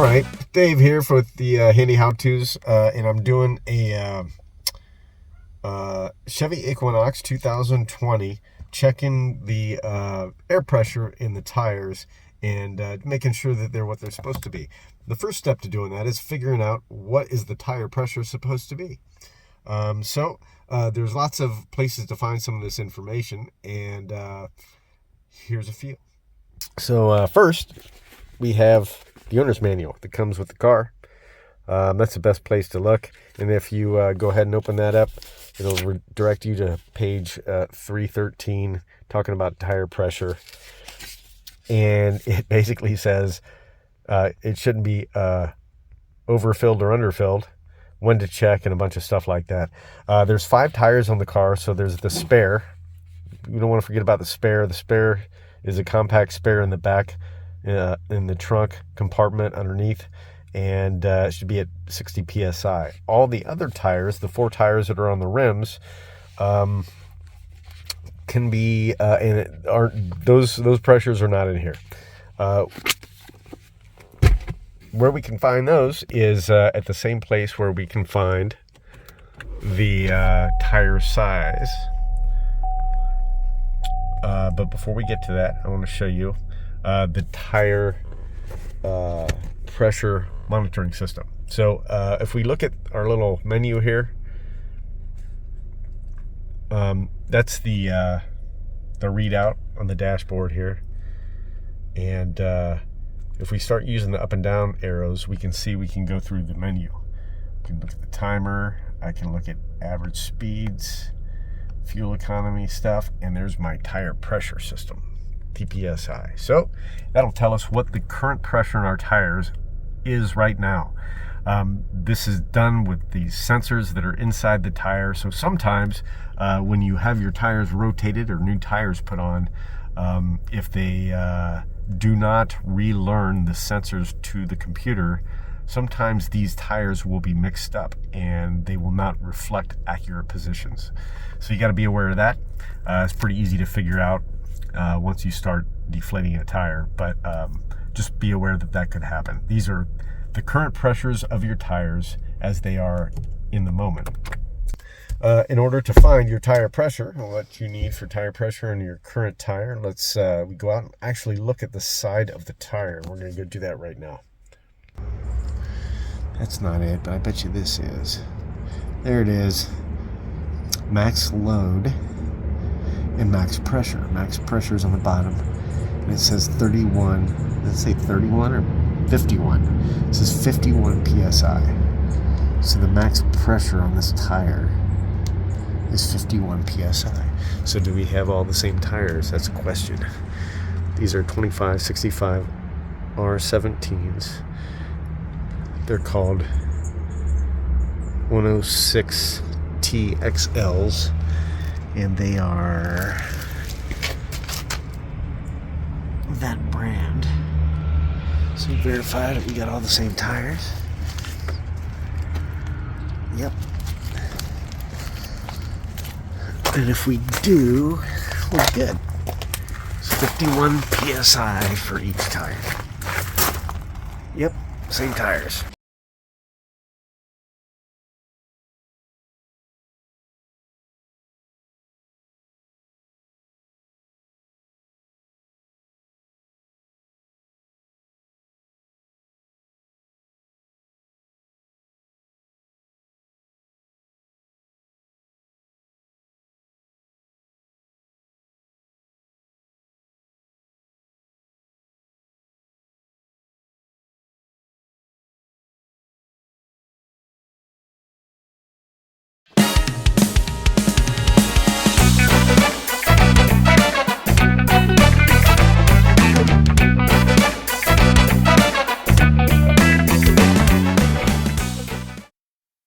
right, Dave here for the handy how-tos, and I'm doing a Chevy Equinox 2020, checking the air pressure in the tires and making sure that they're what they're supposed to be. The first step to doing that is figuring out what is the tire pressure supposed to be. There's lots of places to find some of this information, and here's a few. So first, we have the owner's manual that comes with the car. That's the best place to look. And if you go ahead and open that up, it'll redirect you to page 313, talking about tire pressure. And it basically says it shouldn't be overfilled or underfilled, when to check, and a bunch of stuff like that. There's 5 tires on the car, so there's the spare. You don't want to forget about the spare. The spare is a compact spare in the back, in the trunk compartment underneath, and it should be at 60 psi. All the other tires, the 4 tires that are on the rims, can be and aren't those pressures are not in here. Where we can find those is at the same place where we can find the tire size. But before we get to that, I want to show you the tire pressure monitoring system. So if we look at our little menu here, that's the readout on the dashboard here. And if we start using the up and down arrows, we can see we can go through the menu. We can look at the timer. I can look at average speeds, fuel economy stuff, and there's my tire pressure system, TPSI. So that'll tell us what the current pressure in our tires is right now. This is done with the sensors that are inside the tire. So sometimes when you have your tires rotated or new tires put on, if they do not relearn the sensors to the computer, sometimes these tires will be mixed up and they will not reflect accurate positions. So you got to be aware of that. It's pretty easy to figure out once you start deflating a tire, but just be aware that that could happen. These are the current pressures of your tires as they are in the moment. In order to find your tire pressure, what you need for tire pressure in your current tire, let's we go out and actually look at the side of the tire. We're going to go do that right now. That's not it, but I bet you this is. There it is. Max load and max pressure. Max pressure is on the bottom, and it says 31. Let's say 31 or 51. It says 51 psi. So the max pressure on this tire is 51 psi. So do we have all the same tires? That's a question. These are 2565 R17s. They're called 106 TXLs, and they are that brand. So verify that we got all the same tires. Yep. And if we do, we're good. It's 51 psi for each tire. Yep, same tires.